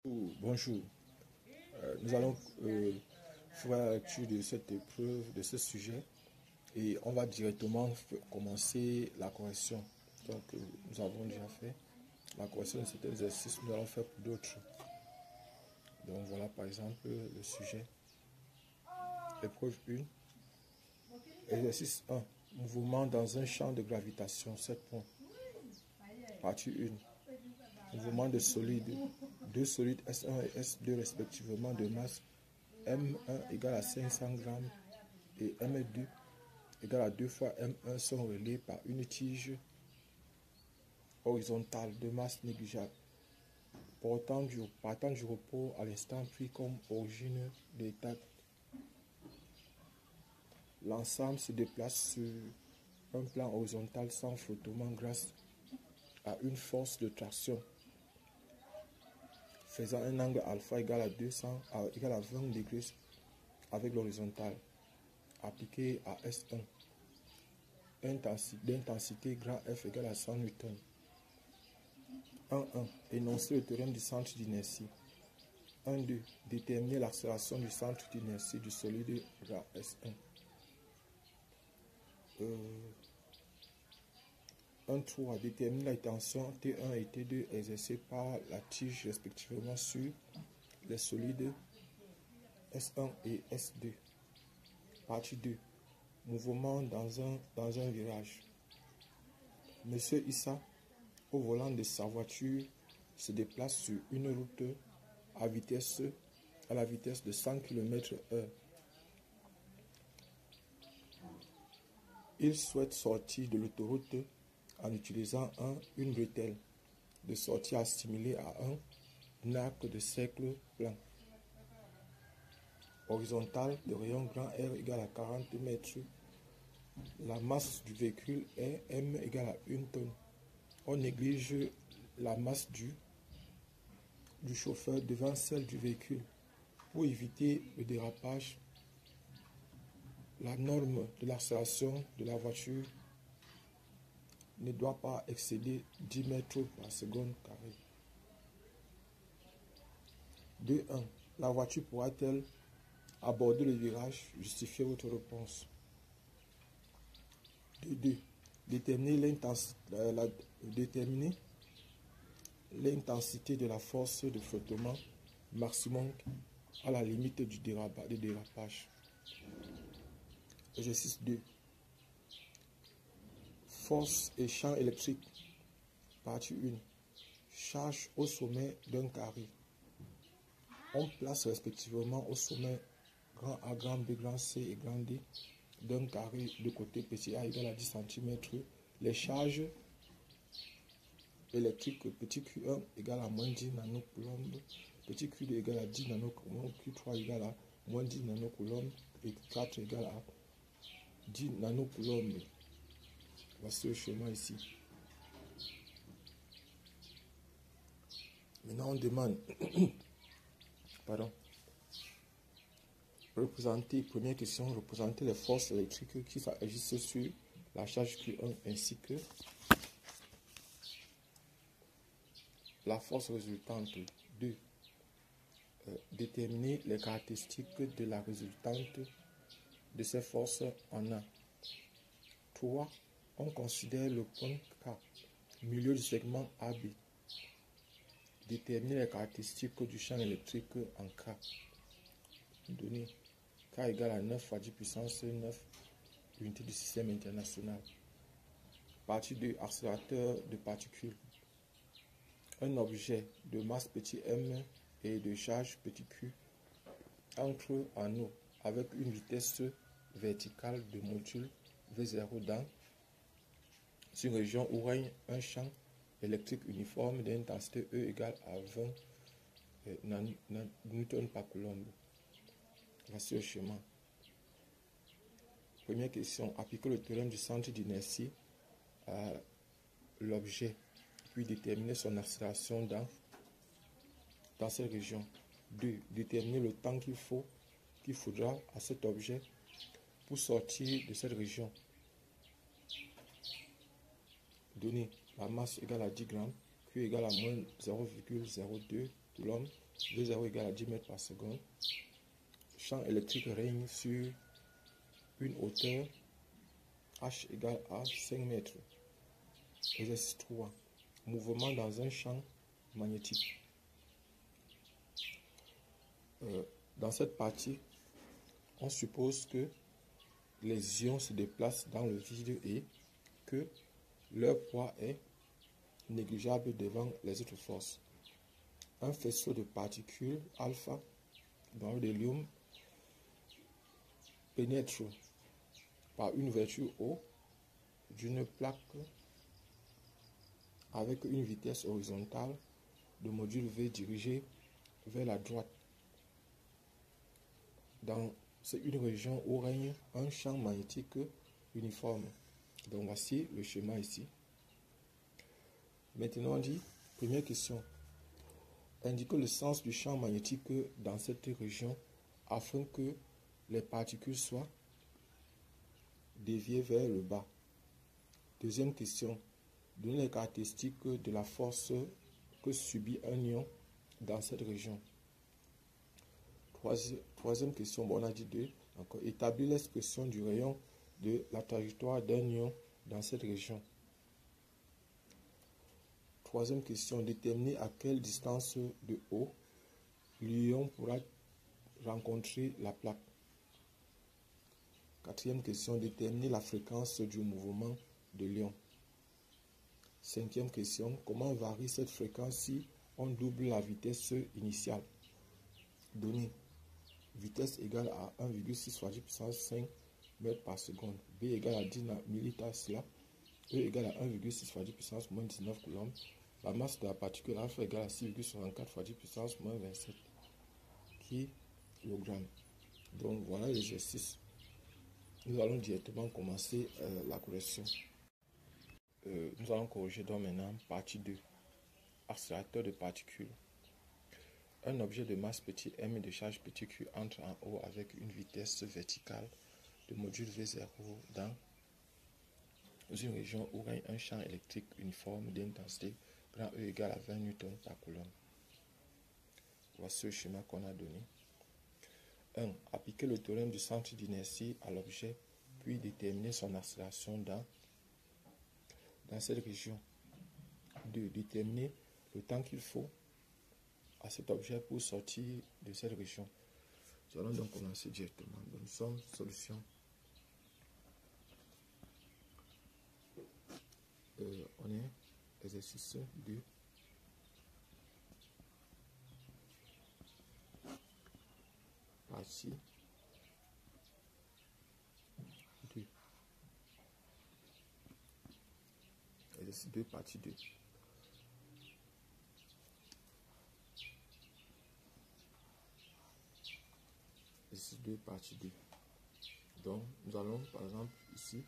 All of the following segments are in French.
Bonjour. Nous allons faire la lecture de cette épreuve, de ce sujet, et on va directement commencer la correction. Donc, nous avons déjà fait la correction de cet exercice, nous allons faire pour d'autres. Donc, voilà par exemple le sujet. Épreuve 1. Exercice 1. Mouvement dans un champ de gravitation, 7 points. Partie 1. Mouvement de solides. Deux solides S1 et S2 respectivement de masse M1 égale à 500 grammes et M2 égale à 2 fois M1 sont reliés par une tige horizontale de masse négligeable partant du repos à l'instant pris comme origine de l'état. L'ensemble se déplace sur un plan horizontal sans flottement grâce à une force de traction faisant un angle alpha égal à 20 degrés avec l'horizontale appliquée à S1 d'intensité grand F égale à 100 Newton. 1.1. Énoncer le théorème du centre d'inertie. 1.2. Déterminer l'accélération du centre d'inertie du solide grand S1. 1.3. Déterminer la tension T1 et T2 exercée par la tige respectivement sur les solides S1 et S2. Partie 2. Mouvement dans un virage. Monsieur Issa, au volant de sa voiture, se déplace sur une route à la vitesse de 100 km/h. Il souhaite sortir de l'autoroute en utilisant une bretelle de sortie assimilée à un arc de cercle plan horizontal de rayon grand R égale à 40 mètres. La masse du véhicule est M égale à 1 tonne. On néglige la masse du chauffeur devant celle du véhicule. Pour éviter le dérapage, la norme de l'accélération de la voiture ne doit pas excéder 10 mètres par seconde carré. 2.1. La voiture pourra-t-elle aborder le virage? Justifiez votre réponse. 2.2. Déterminer l'intensité de la force de flottement maximum à la limite du dérapage. Exercice 2. Force et champ électrique. Partie 1. Charge au sommet d'un carré. On place respectivement au sommet grand A, grand B, grand C et grand D d'un carré de côté petit a égale à 10 cm les charges électriques petit Q1 égale à moins 10 nanocoulombes, petit Q2 égale à 10 nanocoulombes, Q3 égale à moins 10 nanocoulombes et Q4 égale à 10 nanocoulombes. Voici le schéma ici. Maintenant on demande première question, représenter les forces électriques qui agissent sur la charge Q1 ainsi que la force résultante. 2. Déterminer les caractéristiques de la résultante de ces forces en A. 3. On considère le point K, milieu du segment AB. Déterminer les caractéristiques du champ électrique en K. Donné K égale à 9 fois 10 puissance 9 unité du système international. Partie 2. Accélérateur de particules. Un objet de masse petit m et de charge petit q entre en eau avec une vitesse verticale de module V0 dans une région où règne un champ électrique uniforme d'intensité E égale à 20 Newton par coulombe. Voici le schéma. Première question. Appliquer le théorème du centre d'inertie à l'objet, puis déterminer son accélération dans cette région. 2. Déterminer le temps qu'il faudra à cet objet pour sortir de cette région. Donné la masse égale à 10 grammes, Q égale à moins 0,02 coulomb V0 égale à 10 mètres par seconde. Champ électrique règne sur une hauteur H égale à 5 mètres. Exercice 3. Mouvement dans un champ magnétique. Dans cette partie, on suppose que les ions se déplacent dans le vide et que leur poids est négligeable devant les autres forces. Un faisceau de particules alpha dans l'hélium pénètre par une ouverture O d'une plaque avec une vitesse horizontale de module V dirigée vers la droite. C'est une région où règne un champ magnétique uniforme. Donc voici le schéma ici. Maintenant on dit, première question, indiquez le sens du champ magnétique dans cette région afin que les particules soient déviées vers le bas. Deuxième question, donnez les caractéristiques de la force que subit un ion dans cette région. Troisième question, bon, on a dit 2. Encore, établir l'expression du rayon de la trajectoire d'un ion dans cette région. Troisième question, déterminer à quelle distance de O l'ion pourra rencontrer la plaque. Quatrième question, déterminer la fréquence du mouvement de l'ion. Cinquième question, comment varie cette fréquence si on double la vitesse initiale? Donnée. Vitesse égale à 1,6 fois 10 puissance 5 mètres par seconde. B égale à 10 millitesla. E égale à 1,6 fois 10 puissance moins 19 coulombs. La masse de la particule alpha égale à 6,64 fois 10 puissance moins 27 kg. Donc voilà l'exercice. Nous allons directement commencer la correction. Nous allons corriger donc maintenant partie 2. Accélérateur de particules. Un objet de masse petit m et de charge petit q entre en haut avec une vitesse verticale de module V0 dans une région où règne un champ électrique uniforme d'intensité grand E égale à 20 newtons par coulomb. Voici le schéma qu'on a donné. 1. Appliquer le théorème du centre d'inertie à l'objet, puis déterminer son accélération dans cette région. 2. Déterminer le temps qu'il faut à cet objet pour sortir de cette région. Nous allons donc commencer directement. Donc, nous sommes solution. On est exercice 2. Partie 2. Exercice 2, partie 2. Exercice 2, partie 2. Donc, nous allons, par exemple, ici,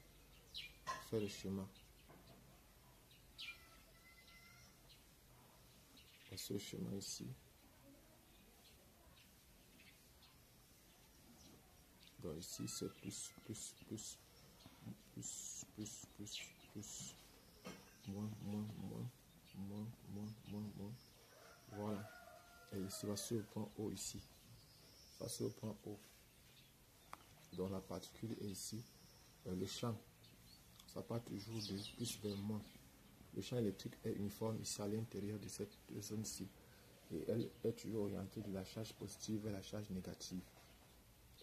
faire le schéma. Voici le schéma ici. Donc, ici, c'est plus, moins. Voilà. Et ici, voici le point O ici. Voici le point O. Donc, la particule est ici. Le champ, ça part toujours de plus vers moins. Le champ électrique est uniforme ici à l'intérieur de cette zone-ci. Et elle est toujours orientée de la charge positive vers la charge négative.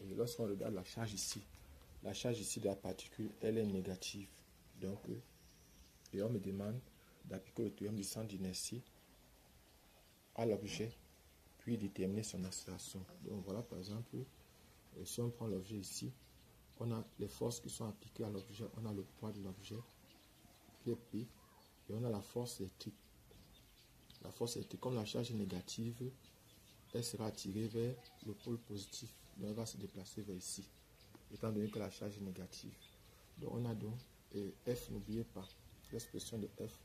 Et lorsqu'on regarde la charge ici de la particule, elle est négative. Donc, et on me demande d'appliquer le théorème du centre d'inertie à l'objet, puis déterminer son accélération. Donc voilà, par exemple, si on prend l'objet ici, on a les forces qui sont appliquées à l'objet, on a le poids de l'objet, qui est P, et on a la force électrique. La force électrique, comme la charge est négative, elle sera attirée vers le pôle positif. Donc elle va se déplacer vers ici, étant donné que la charge est négative. Donc on a donc F, n'oubliez pas, l'expression de F,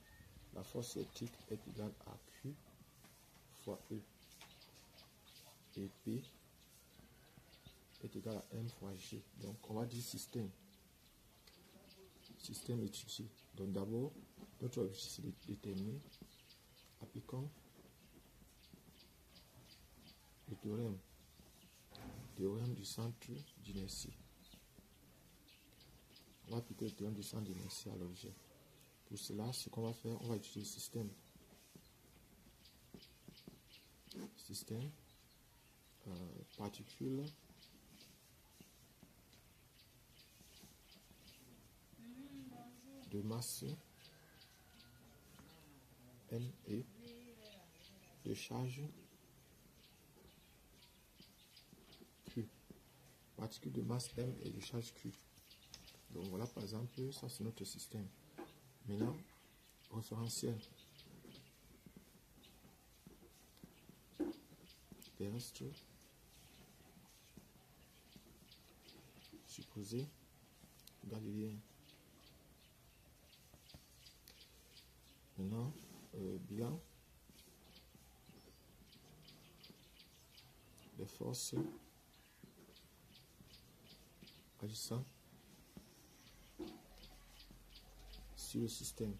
la force électrique est égale à Q fois E. Et P est égal à M fois G. Donc on va dire système étudié. Donc d'abord, notre objectif c'est de déterminer, appliquons théorème. Théorème du centre d'inertie. On va appliquer le théorème du centre d'inertie à l'objet. Pour cela, ce qu'on va faire, on va utiliser le système. Système, particules, de masse M et de charge Q. Particules de masse M et de charge Q. Donc voilà par exemple, ça c'est notre système. Maintenant, référentiel. Terrestre. Supposé. Galiléen. Maintenant, bilan des forces agissant sur le système.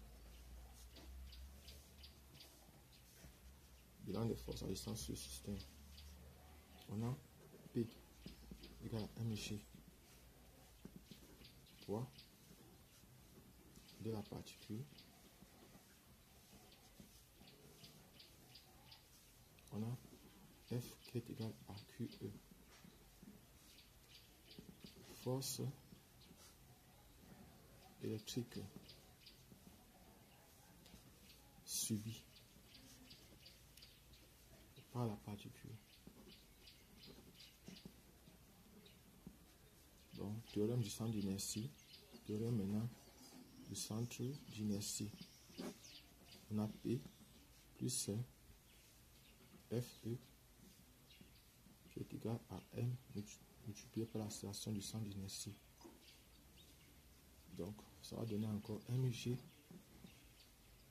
Bilan des forces agissant sur le système. On a P égale à mg poids de la particule. On a F qui est égal à QE. Force électrique subie par la particule. Donc, théorème du centre d'inertie. Théorème maintenant du centre d'inertie. On a P plus FE qui est égal à M multiplié par l'accélération du centre d'inertie. Donc, ça va donner encore mg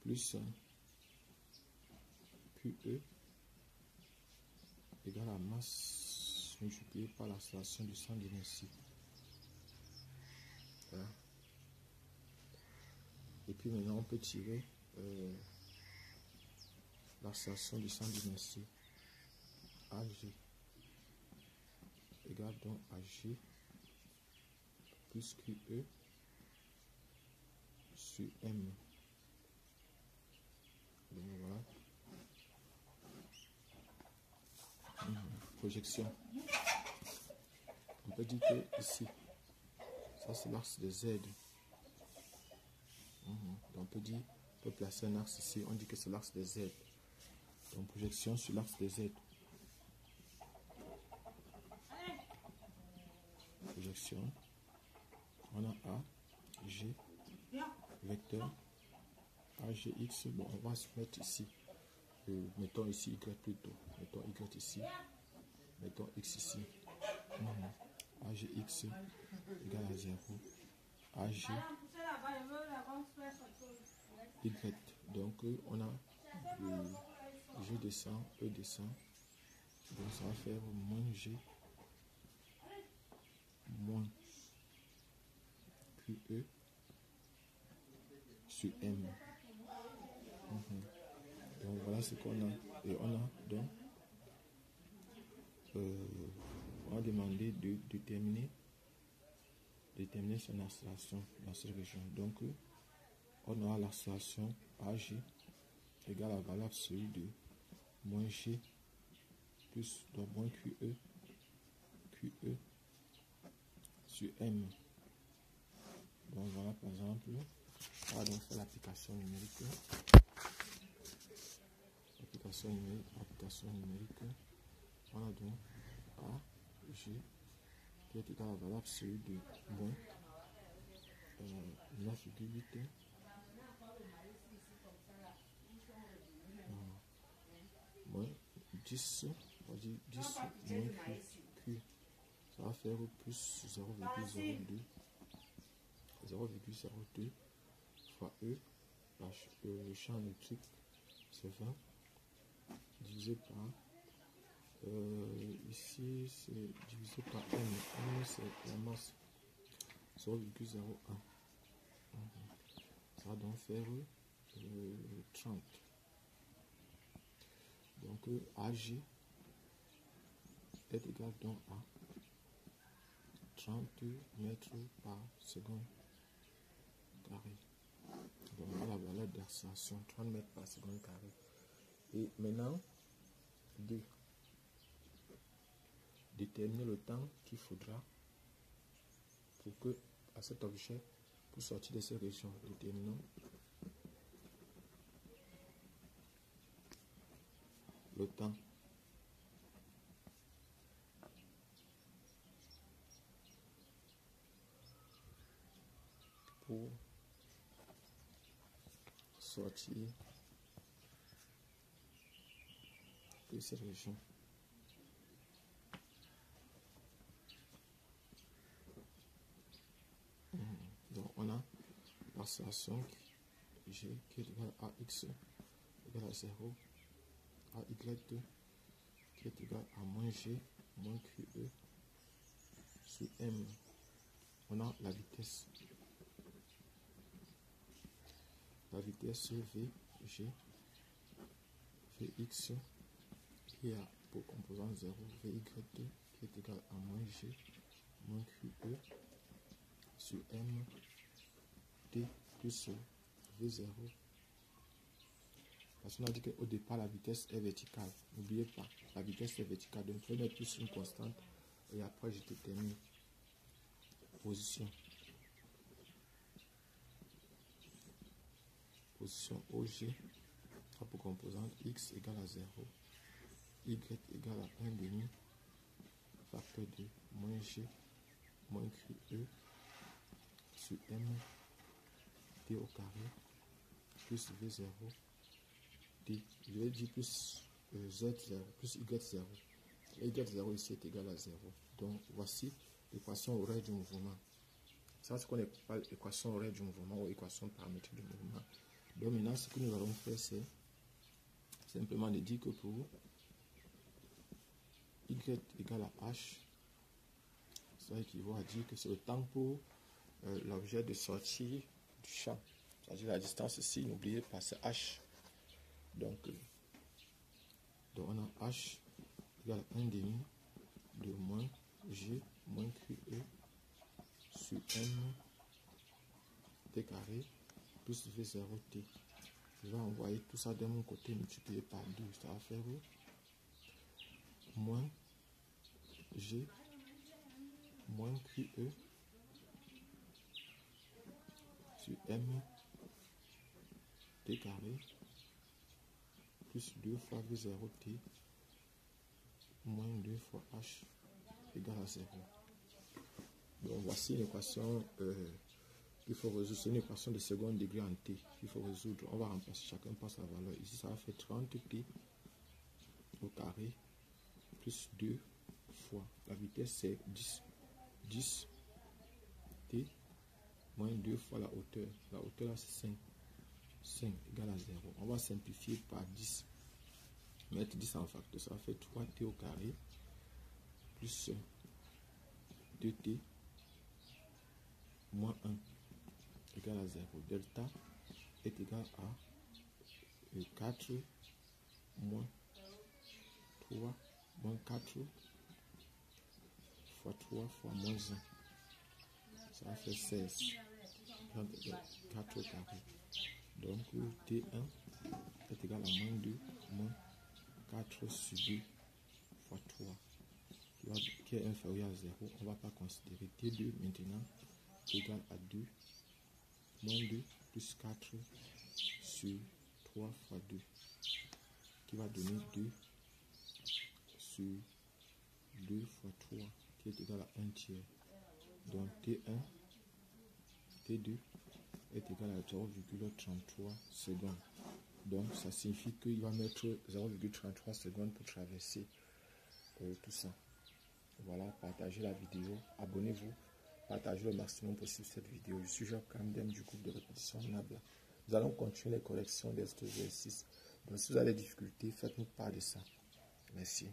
plus QE égale à masse multipliée par l'accélération du centre d'inertie. Voilà. Et puis maintenant, on peut tirer l'accélération du centre d'inertie. AG égale donc à G plus QE sur M. Donc voilà. Projection. On peut dire que ici, ça c'est l'axe de Z. Donc on peut dire, on peut placer un axe ici, on dit que c'est l'axe de Z. Donc projection sur l'axe de Z. Projection. On a A, G, vecteur, AGX. Bon, on va se mettre ici. Mettons ici Y plutôt. Mettons Y ici. Mettons X ici. AGX égale à 0. AG Y. Donc on a G descend, E descend. Donc ça va faire moins G moins QE sur M. Donc voilà ce qu'on a. Et on a donc on a demandé de déterminer son accélération dans cette région. Donc on aura l'accélération AG égale à la valeur absolue de moins G plus donc moins QE sur M. Donc voilà par exemple, on va donc faire l'application numérique. Application numérique. On a donc A, G qui est égal à la valeur absolue de moins 9,8 moins 10, on va dire 10 moins Q. Ça va faire plus 0,02 fois E. Le champ électrique c'est 20 divisé par ici c'est divisé par M. M c'est la masse 0,01. Ça va donc faire 30. Donc AG est égal donc à 30 mètres par seconde carré. Donc voilà la valeur d'accélération, 30 mètres par seconde carré. Et maintenant, déterminer le temps qu'il faudra pour que, à cet objet, pour sortir de ces régions. Déterminons le temps pour sortir de ces régions. Donc on a l'accélération G qui est égal à X égal à 0, à Y2 qui est égal à moins G moins QE sur M. On a la vitesse. La vitesse V, G, Vx qui a pour composant 0, Vy2 qui est égal à moins G moins QE sur M T plus V0. Parce qu'on a dit qu'au départ la vitesse est verticale. N'oubliez pas, la vitesse est verticale. Donc je vais mettre plus une constante et après je détermine position. Position OG a pour composante X égale à 0, Y égale à 1 demi, facteur de moins G moins QE sur M T au carré plus V0 T. Je vais dire plus Z0 plus Y0. Y0 ici est égal à 0. Donc voici l'équation horaire du mouvement. Ça, c'est ce qu'on appelle l'équation horaire du mouvement ou équation paramétrique du mouvement. Donc maintenant, ce que nous allons faire, c'est simplement de dire que pour Y égale à H, ça équivaut à dire que c'est le temps pour l'objet de sortie du champ. C'est-à-dire la distance ici, n'oubliez pas, c'est H. Donc on a H égale à 1 demi de moins G moins QE sur M T carré plus V0T. Je vais envoyer tout ça de mon côté multiplié par 2. Ça va faire moins G moins QE sur M T carré plus 2 fois V0T moins 2 fois H égale à 0. Donc voici l'équation qu'il faut résoudre. C'est une équation de second degré en T qu'il faut résoudre. On va remplacer chacun par sa valeur. Ici, ça va faire 30T au carré plus 2 fois. La vitesse, c'est 10 T moins 2 fois la hauteur. La hauteur, là, c'est 5 égale à 0. On va simplifier par 10. Mettre 10 en facteur. Ça fait 3T au carré plus 2T moins 1 égale à 0. Delta est égal à 4 moins 3 moins 4 fois 3 fois moins 1. Ça va faire 16. 4 au carré. Donc T1 est égal à moins 2 moins 4 sur 2 fois 3 qui est inférieur à 0. On ne va pas considérer T2 maintenant égal à 2 moins 2 plus 4 sur 3 fois 2 qui va donner 2 sur 2 fois 3 qui est égal à 1 tiers. Donc T1, T2 est égal à 0,33 secondes. Donc ça signifie qu'il va mettre 0,33 secondes pour traverser tout ça. Voilà, partagez la vidéo, abonnez-vous, partagez le maximum possible cette vidéo. Je suis Jacques Kamdem du groupe de répétition Nabla. Nous allons continuer les corrections des exercices. Donc si vous avez des difficultés, faites-nous part de ça. Merci.